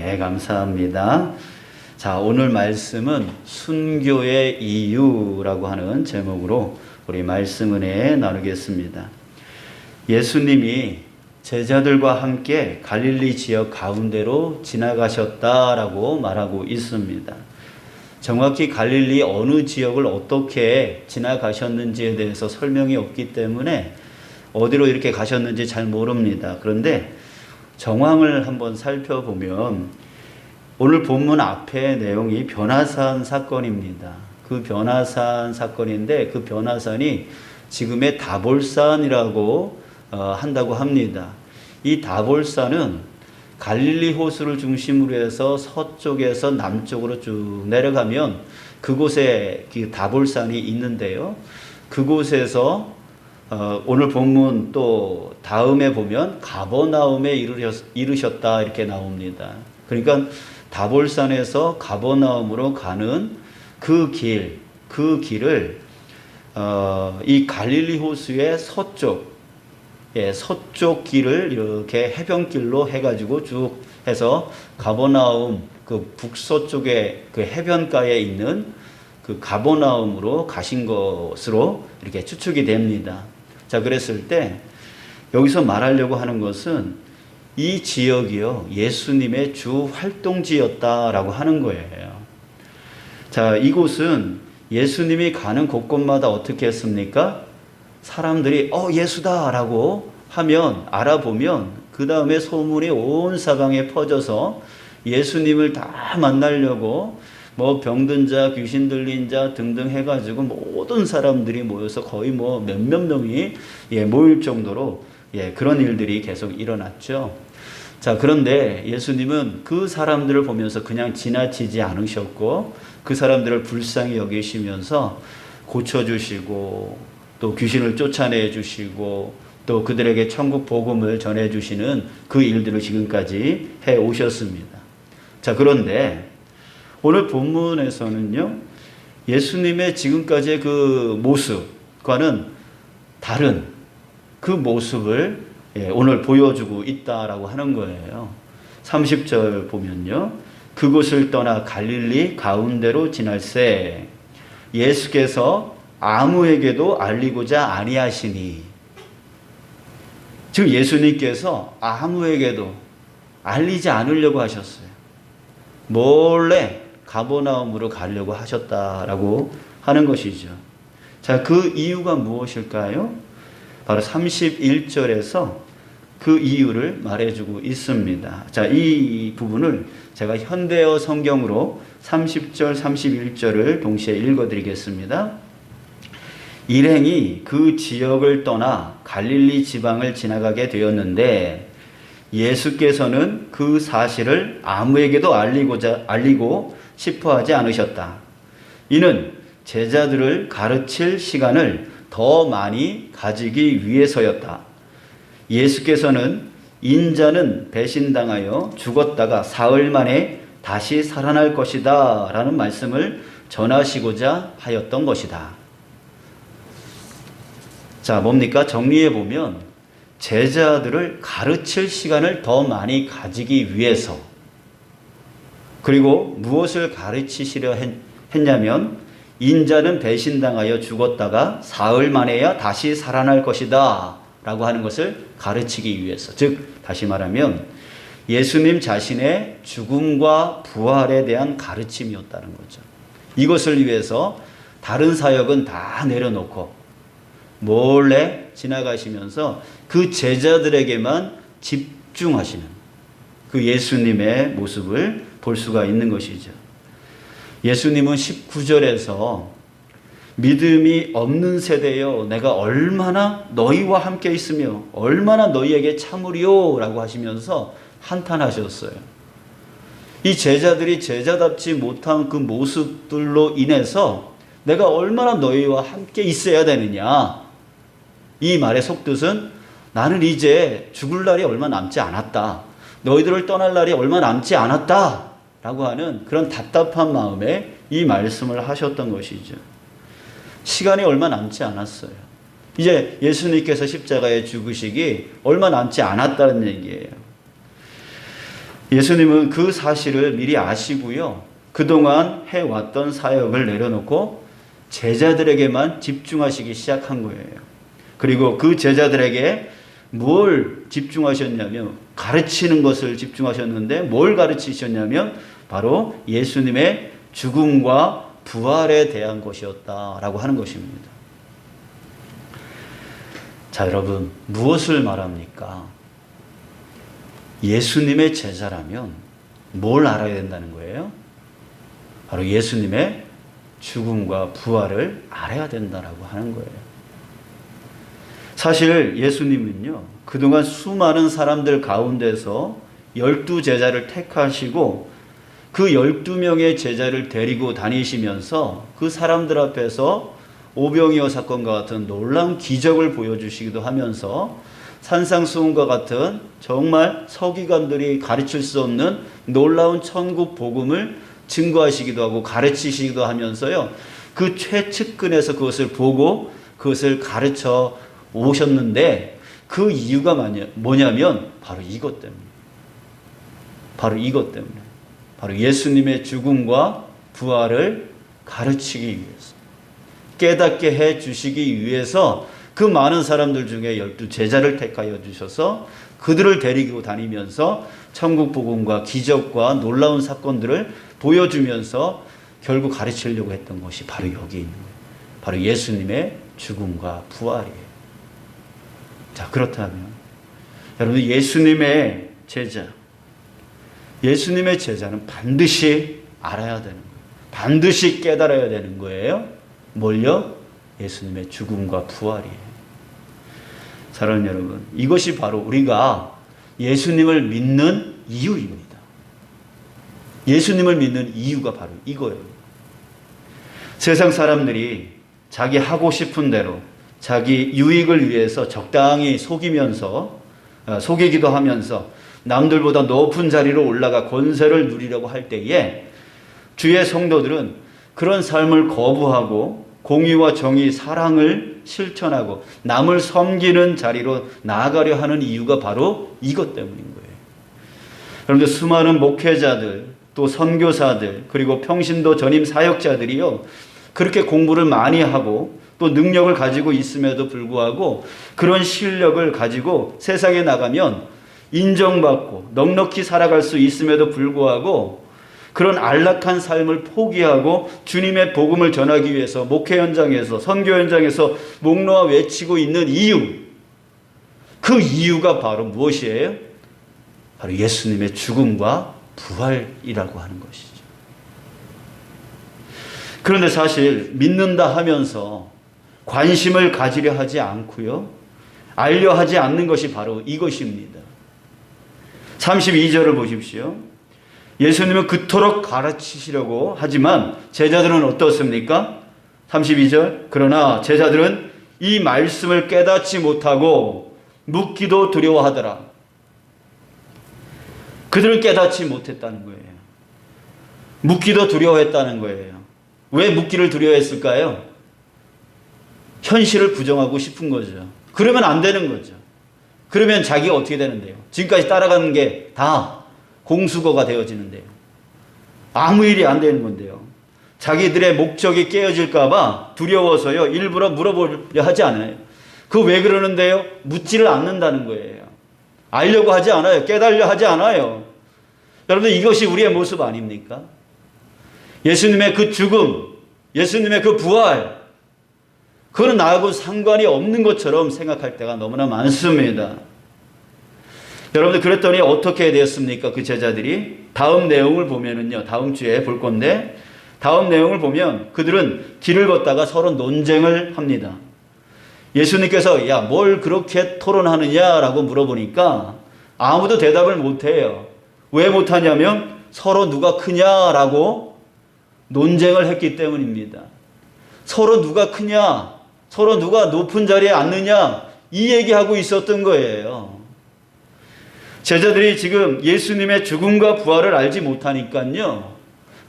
네, 감사합니다. 자, 오늘 말씀은 순교의 이유라고 하는 제목으로 우리 말씀 은혜 나누겠습니다. 예수님이 제자들과 함께 갈릴리 지역 가운데로 지나가셨다라고 말하고 있습니다. 정확히 갈릴리 어느 지역을 어떻게 지나가셨는지에 대해서 설명이 없기 때문에 어디로 이렇게 가셨는지 잘 모릅니다. 그런데 정황을 한번 살펴보면 오늘 본문 앞에 내용이 변화산 사건입니다. 그 변화산 사건인데 그 변화산이 지금의 다볼산이라고 한다고 합니다. 이 다볼산은 갈릴리 호수를 중심으로 해서 서쪽에서 남쪽으로 쭉 내려가면 그곳에 다볼산이 있는데요. 그곳에서 오늘 본문 또 다음에 보면 가버나움에 이르셨다 이렇게 나옵니다. 그러니까 다볼산에서 가버나움으로 가는 그 길을 이 갈릴리 호수의 서쪽 길을 이렇게 해변길로 해가지고 쭉 해서 가버나움 그 북서쪽에 그 해변가에 있는 그 가버나움으로 가신 것으로 이렇게 추측이 됩니다. 자, 그랬을 때 여기서 말하려고 하는 것은 이 지역이요 예수님의 주 활동지였다라고 하는 거예요. 자, 이곳은 예수님이 가는 곳곳마다 어떻게 했습니까? 사람들이 예수다라고 하면 알아보면 그 다음에 소문이 온 사방에 퍼져서 예수님을 다 만나려고 병든 자, 귀신 들린 자 등등 해가지고 모든 사람들이 모여서 거의 몇몇 명이 모일 정도로 그런 일들이 계속 일어났죠. 자, 그런데 예수님은 그 사람들을 보면서 그냥 지나치지 않으셨고 그 사람들을 불쌍히 여기시면서 고쳐주시고 또 귀신을 쫓아내 주시고 또 그들에게 천국 복음을 전해 주시는 그 일들을 지금까지 해 오셨습니다. 자, 그런데 오늘 본문에서는요 예수님의 지금까지의 그 모습과는 다른 그 모습을 오늘 보여주고 있다라고 하는 거예요. 30절 보면요, 그곳을 떠나 갈릴리 가운데로 지날새 예수께서 아무에게도 알리고자 아니하시니, 즉 예수님께서 아무에게도 알리지 않으려고 하셨어요. 몰래 가버나움으로 가려고 하셨다라고 하는 것이죠. 자, 그 이유가 무엇일까요? 바로 31절에서 그 이유를 말해주고 있습니다. 자, 이 부분을 제가 현대어 성경으로 30절, 31절을 동시에 읽어드리겠습니다. 일행이 그 지역을 떠나 갈릴리 지방을 지나가게 되었는데 예수께서는 그 사실을 아무에게도 알리고 싶어 하지 않으셨다. 이는 제자들을 가르칠 시간을 더 많이 가지기 위해서였다. 예수께서는 인자는 배신당하여 죽었다가 사흘 만에 다시 살아날 것이다 라는 말씀을 전하시고자 하였던 것이다. 자, 뭡니까? 정리해 보면 제자들을 가르칠 시간을 더 많이 가지기 위해서, 그리고 무엇을 가르치시려 했냐면 인자는 배신당하여 죽었다가 사흘 만에야 다시 살아날 것이다 라고 하는 것을 가르치기 위해서, 즉 다시 말하면 예수님 자신의 죽음과 부활에 대한 가르침이었다는 거죠. 이것을 위해서 다른 사역은 다 내려놓고 몰래 지나가시면서 그 제자들에게만 집중하시는 그 예수님의 모습을 볼 수가 있는 것이죠. 예수님은 19절에서 믿음이 없는 세대여 내가 얼마나 너희와 함께 있으며 얼마나 너희에게 참으리요 라고 하시면서 한탄하셨어요. 이 제자들이 제자답지 못한 그 모습들로 인해서 내가 얼마나 너희와 함께 있어야 되느냐, 이 말의 속뜻은 나는 이제 죽을 날이 얼마 남지 않았다, 너희들을 떠날 날이 얼마 남지 않았다 라고 하는 그런 답답한 마음에 이 말씀을 하셨던 것이죠. 시간이 얼마 남지 않았어요. 이제 예수님께서 십자가에 죽으시기 얼마 남지 않았다는 얘기예요. 예수님은 그 사실을 미리 아시고요. 그동안 해왔던 사역을 내려놓고 제자들에게만 집중하시기 시작한 거예요. 그리고 그 제자들에게 뭘 집중하셨냐면 가르치는 것을 집중하셨는데 뭘 가르치셨냐면 바로 예수님의 죽음과 부활에 대한 것이었다라고 하는 것입니다. 자, 여러분, 무엇을 말합니까? 예수님의 제자라면 뭘 알아야 된다는 거예요? 바로 예수님의 죽음과 부활을 알아야 된다라고 하는 거예요. 사실 예수님은요, 그동안 수많은 사람들 가운데서 12제자를 택하시고 그 12명의 제자를 데리고 다니시면서 그 사람들 앞에서 오병이어 사건과 같은 놀라운 기적을 보여주시기도 하면서 산상수훈과 같은 정말 서기관들이 가르칠 수 없는 놀라운 천국 복음을 증거하시기도 하고 가르치시기도 하면서요, 그 최측근에서 그것을 보고 그것을 가르쳐 오셨는데 그 이유가 뭐냐면 바로 이것 때문에. 바로 이것 때문에. 바로 예수님의 죽음과 부활을 가르치기 위해서, 깨닫게 해 주시기 위해서 그 많은 사람들 중에 12제자를 택하여 주셔서 그들을 데리고 다니면서 천국 복음과 기적과 놀라운 사건들을 보여주면서 결국 가르치려고 했던 것이 바로 여기 있는 거예요. 바로 예수님의 죽음과 부활이에요. 자, 그렇다면 여러분, 예수님의 제자는 반드시 알아야 되는 거예요. 반드시 깨달아야 되는 거예요. 뭘요? 예수님의 죽음과 부활이에요. 사랑하는 여러분, 이것이 바로 우리가 예수님을 믿는 이유입니다. 예수님을 믿는 이유가 바로 이거예요. 세상 사람들이 자기 하고 싶은 대로 자기 유익을 위해서 적당히 속이기도 하면서 남들보다 높은 자리로 올라가 권세를 누리려고 할 때에 주의 성도들은 그런 삶을 거부하고 공의와 정의, 사랑을 실천하고 남을 섬기는 자리로 나아가려 하는 이유가 바로 이것 때문인 거예요. 여러분들, 수많은 목회자들, 또 선교사들, 그리고 평신도 전임 사역자들이요, 그렇게 공부를 많이 하고 또 능력을 가지고 있음에도 불구하고 그런 실력을 가지고 세상에 나가면 인정받고 넉넉히 살아갈 수 있음에도 불구하고 그런 안락한 삶을 포기하고 주님의 복음을 전하기 위해서 목회 현장에서, 선교 현장에서 목놓아 외치고 있는 이유, 그 이유가 바로 무엇이에요? 바로 예수님의 죽음과 부활이라고 하는 것이죠. 그런데 사실 믿는다 하면서 관심을 가지려 하지 않고요, 알려 하지 않는 것이 바로 이것입니다. 32절을 보십시오. 예수님은 그토록 가르치시려고 하지만 제자들은 어떻습니까? 32절. 그러나 제자들은 이 말씀을 깨닫지 못하고 묻기도 두려워하더라. 그들은 깨닫지 못했다는 거예요. 묻기도 두려워했다는 거예요. 왜 묻기를 두려워했을까요? 현실을 부정하고 싶은 거죠. 그러면 안 되는 거죠. 그러면 자기가 어떻게 되는데요? 지금까지 따라가는 게 다 공수거가 되어지는데요. 아무 일이 안 되는 건데요. 자기들의 목적이 깨어질까봐 두려워서요, 일부러 물어보려 하지 않아요. 그 왜 그러는데요? 묻지를 않는다는 거예요. 알려고 하지 않아요. 깨달려 하지 않아요. 여러분들, 이것이 우리의 모습 아닙니까? 예수님의 그 죽음, 예수님의 그 부활, 그건 나하고 상관이 없는 것처럼 생각할 때가 너무나 많습니다. 여러분들, 그랬더니 어떻게 되었습니까? 그 제자들이 다음 내용을 보면은요, 다음 주에 볼 건데, 다음 내용을 보면 그들은 길을 걷다가 서로 논쟁을 합니다. 예수님께서 야, 뭘 그렇게 토론하느냐라고 물어보니까 아무도 대답을 못해요. 왜 못하냐면 서로 누가 크냐라고 논쟁을 했기 때문입니다. 서로 누가 크냐, 서로 누가 높은 자리에 앉느냐, 이 얘기하고 있었던 거예요. 제자들이 지금 예수님의 죽음과 부활을 알지 못하니까요,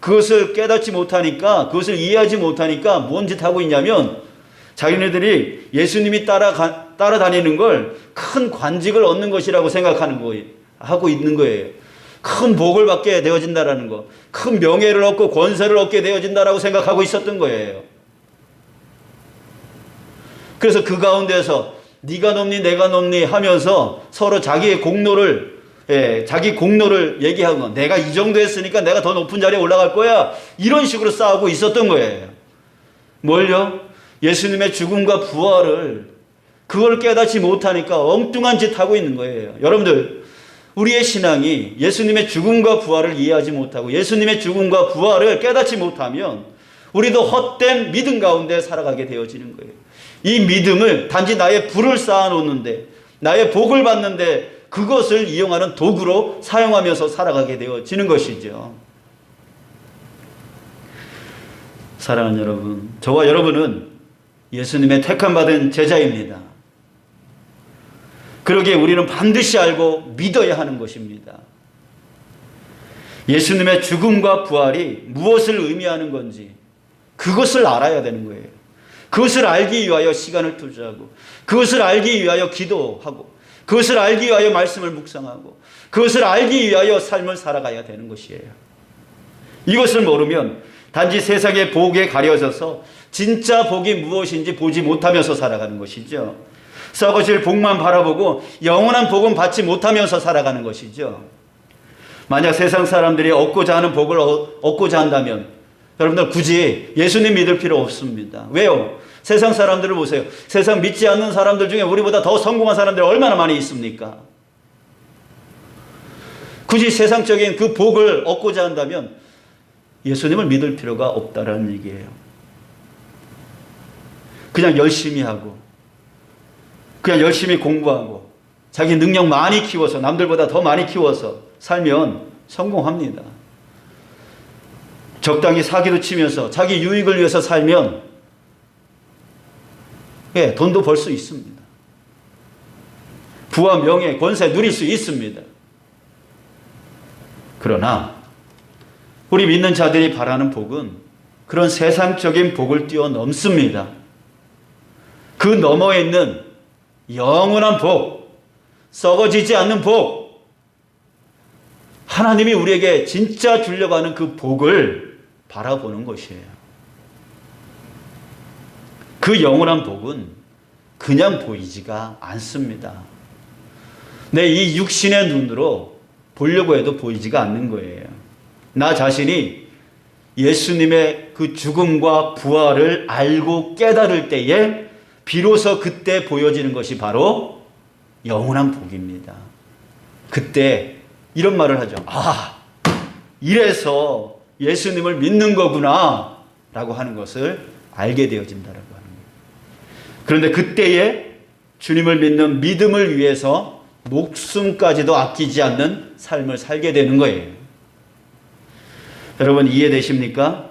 그것을 깨닫지 못하니까, 그것을 이해하지 못하니까 뭔 짓 하고 있냐면 자기네들이 예수님이 따라다니는 걸 큰 관직을 얻는 것이라고 생각하는 거예요. 하고 있는 거예요. 큰 복을 받게 되어진다라는 거, 큰 명예를 얻고 권세를 얻게 되어진다라고 생각하고 있었던 거예요. 그래서 그 가운데서 네가 높니 내가 높니 하면서 서로 자기 공로를 얘기하고, 내가 이 정도 했으니까 내가 더 높은 자리에 올라갈 거야, 이런 식으로 싸우고 있었던 거예요. 뭘요? 예수님의 죽음과 부활을, 그걸 깨닫지 못하니까 엉뚱한 짓 하고 있는 거예요. 여러분들, 우리의 신앙이 예수님의 죽음과 부활을 이해하지 못하고 예수님의 죽음과 부활을 깨닫지 못하면 우리도 헛된 믿음 가운데 살아가게 되어지는 거예요. 이 믿음을 단지 나의 부를 쌓아놓는데, 나의 복을 받는데 그것을 이용하는 도구로 사용하면서 살아가게 되어지는 것이죠. 사랑하는 여러분, 저와 여러분은 예수님의 택함받은 제자입니다. 그러기에 우리는 반드시 알고 믿어야 하는 것입니다. 예수님의 죽음과 부활이 무엇을 의미하는 건지 그것을 알아야 되는 거예요. 그것을 알기 위하여 시간을 투자하고, 그것을 알기 위하여 기도하고, 그것을 알기 위하여 말씀을 묵상하고, 그것을 알기 위하여 삶을 살아가야 되는 것이에요. 이것을 모르면 단지 세상의 복에 가려져서 진짜 복이 무엇인지 보지 못하면서 살아가는 것이죠. 썩어질 복만 바라보고 영원한 복은 받지 못하면서 살아가는 것이죠. 만약 세상 사람들이 얻고자 하는 복을 얻고자 한다면 여러분들 굳이 예수님 믿을 필요 없습니다. 왜요? 세상 사람들을 보세요. 세상 믿지 않는 사람들 중에 우리보다 더 성공한 사람들이 얼마나 많이 있습니까? 굳이 세상적인 그 복을 얻고자 한다면 예수님을 믿을 필요가 없다라는 얘기예요. 그냥 열심히 하고, 그냥 열심히 공부하고, 자기 능력 많이 키워서, 남들보다 더 많이 키워서 살면 성공합니다. 적당히 사기도 치면서 자기 유익을 위해서 살면 돈도 벌 수 있습니다. 부와 명예, 권세 누릴 수 있습니다. 그러나 우리 믿는 자들이 바라는 복은 그런 세상적인 복을 뛰어넘습니다. 그 너머에 있는 영원한 복, 썩어지지 않는 복, 하나님이 우리에게 진짜 주려고 하는 그 복을 바라보는 것이에요. 그 영원한 복은 그냥 보이지가 않습니다. 내 이 육신의 눈으로 보려고 해도 보이지가 않는 거예요. 나 자신이 예수님의 그 죽음과 부활을 알고 깨달을 때에 비로소 그때 보여지는 것이 바로 영원한 복입니다. 그때 이런 말을 하죠. 아, 이래서 예수님을 믿는 거구나 라고 하는 것을 알게 되어진다라고 하는 거예요. 그런데 그때에 주님을 믿는 믿음을 위해서 목숨까지도 아끼지 않는 삶을 살게 되는 거예요. 여러분 이해되십니까?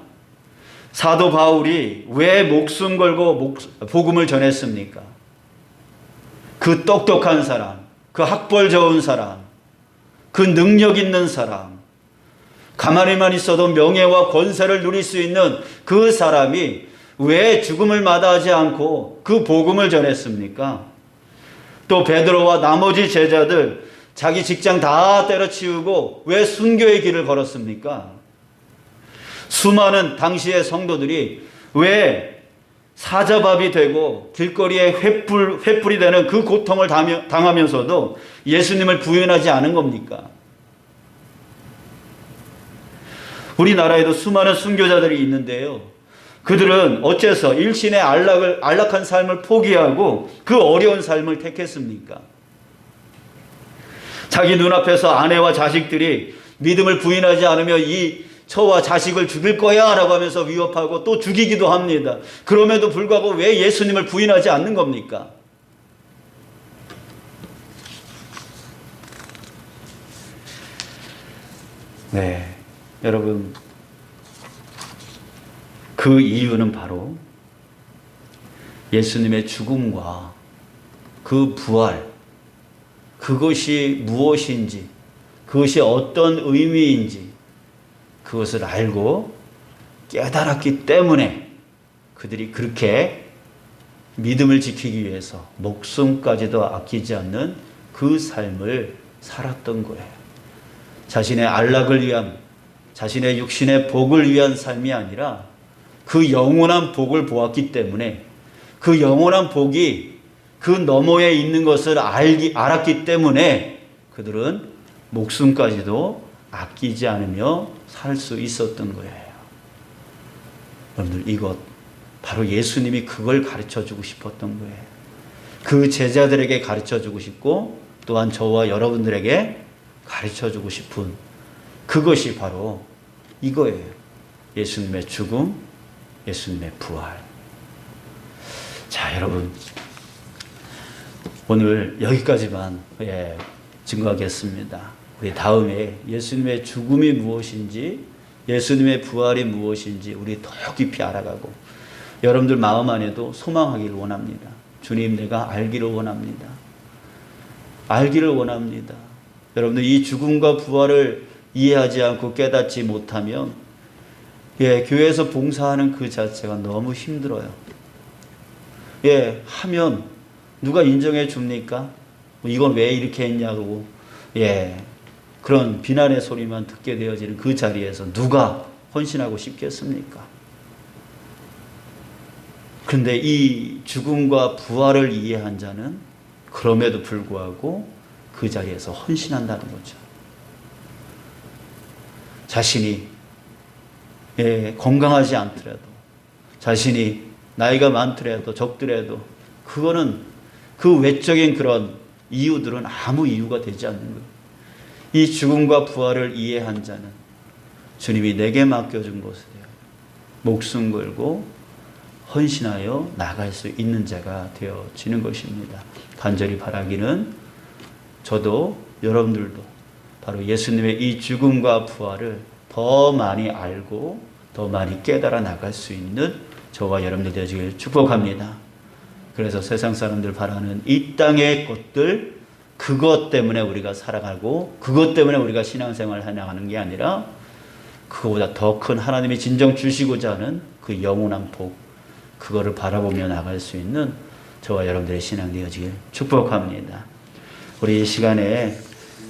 사도 바울이 왜 목숨 걸고 복음을 전했습니까? 그 똑똑한 사람, 그 학벌 좋은 사람, 그 능력 있는 사람, 가만히만 있어도 명예와 권세를 누릴 수 있는 그 사람이 왜 죽음을 마다하지 않고 그 복음을 전했습니까? 또 베드로와 나머지 제자들 자기 직장 다 때려치우고 왜 순교의 길을 걸었습니까? 수많은 당시의 성도들이 왜 사자밥이 되고 길거리에 횃불이 되는 그 고통을 당하면서도 예수님을 부인하지 않은 겁니까? 우리나라에도 수많은 순교자들이 있는데요. 그들은 어째서 일신의 안락한 삶을 포기하고 그 어려운 삶을 택했습니까? 자기 눈앞에서 아내와 자식들이 믿음을 부인하지 않으면 이 저와 자식을 죽일 거야 라고 하면서 위협하고 또 죽이기도 합니다. 그럼에도 불구하고 왜 예수님을 부인하지 않는 겁니까? 네, 여러분, 그 이유는 바로 예수님의 죽음과 그 부활, 그것이 무엇인지, 그것이 어떤 의미인지 그것을 알고 깨달았기 때문에 그들이 그렇게 믿음을 지키기 위해서 목숨까지도 아끼지 않는 그 삶을 살았던 거예요. 자신의 안락을 위한, 자신의 육신의 복을 위한 삶이 아니라 그 영원한 복을 보았기 때문에, 그 영원한 복이 그 너머에 있는 것을 알았기 때문에 그들은 목숨까지도 아끼지 않으며 살 수 있었던 거예요. 여러분들, 이것 바로 예수님이 그걸 가르쳐주고 싶었던 거예요. 그 제자들에게 가르쳐주고 싶고 또한 저와 여러분들에게 가르쳐주고 싶은 그것이 바로 이거예요. 예수님의 죽음, 예수님의 부활. 자, 여러분, 오늘 여기까지만 증거하겠습니다. 우리 다음에 예수님의 죽음이 무엇인지, 예수님의 부활이 무엇인지 우리 더 깊이 알아가고 여러분들 마음 안에도 소망하기를 원합니다. 주님, 내가 알기를 원합니다. 알기를 원합니다. 여러분들, 이 죽음과 부활을 이해하지 않고 깨닫지 못하면 교회에서 봉사하는 그 자체가 너무 힘들어요. 하면 누가 인정해 줍니까? 이건 왜 이렇게 했냐고 그런 비난의 소리만 듣게 되어지는 그 자리에서 누가 헌신하고 싶겠습니까? 그런데 이 죽음과 부활을 이해한 자는 그럼에도 불구하고 그 자리에서 헌신한다는 거죠. 자신이 건강하지 않더라도, 자신이 나이가 많더라도 적더라도 그거는 그 외적인 그런 이유들은 아무 이유가 되지 않는 거예요. 이 죽음과 부활을 이해한 자는 주님이 내게 맡겨준 것에 목숨 걸고 헌신하여 나갈 수 있는 자가 되어지는 것입니다. 간절히 바라기는 저도 여러분들도 바로 예수님의 이 죽음과 부활을 더 많이 알고 더 많이 깨달아 나갈 수 있는 저와 여러분들 되시길 축복합니다. 그래서 세상 사람들 바라는 이 땅의 것들, 그것 때문에 우리가 살아가고 그것 때문에 우리가 신앙생활을 해나가는 게 아니라 그거보다 더 큰 하나님이 진정 주시고자 하는 그 영원한 복, 그거를 바라보며 나갈 수 있는 저와 여러분들의 신앙 되어지길 축복합니다. 우리 이 시간에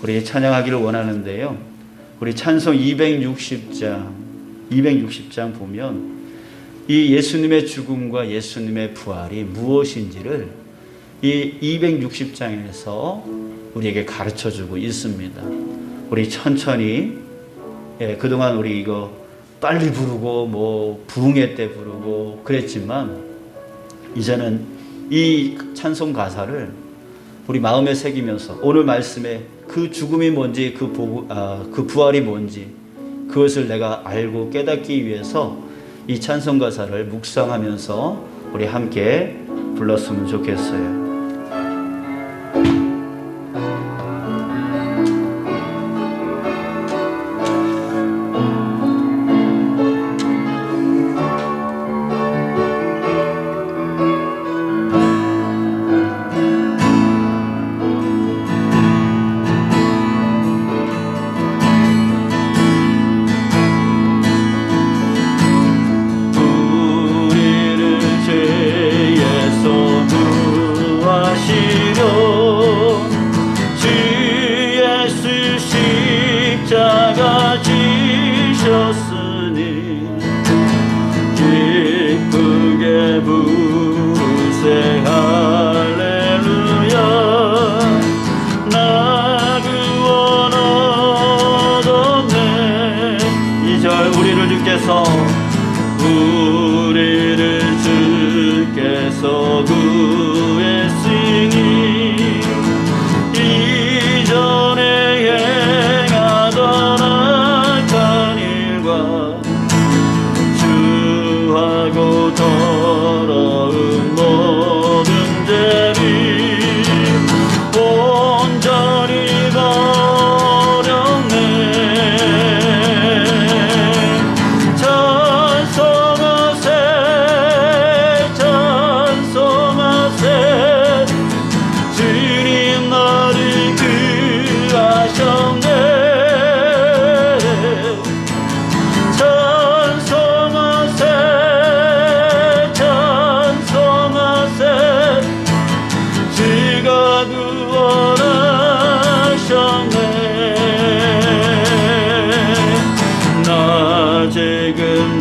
우리 찬양하기를 원하는데요. 우리 찬송 260장 보면 이 예수님의 죽음과 예수님의 부활이 무엇인지를 이 260장에서 우리에게 가르쳐주고 있습니다. 우리 천천히 그동안 우리 이거 빨리 부르고 부흥회 때 부르고 그랬지만 이제는 이 찬송 가사를 우리 마음에 새기면서 오늘 말씀에 그 죽음이 뭔지 그 부활이 뭔지 그것을 내가 알고 깨닫기 위해서 이 찬송 가사를 묵상하면서 우리 함께 불렀으면 좋겠어요. 우리를 주께서 구했으니 이전에 행하던 악한 일과 주하고 더러운 모든 죄를 온전히 버렸네. 찬송하세 지금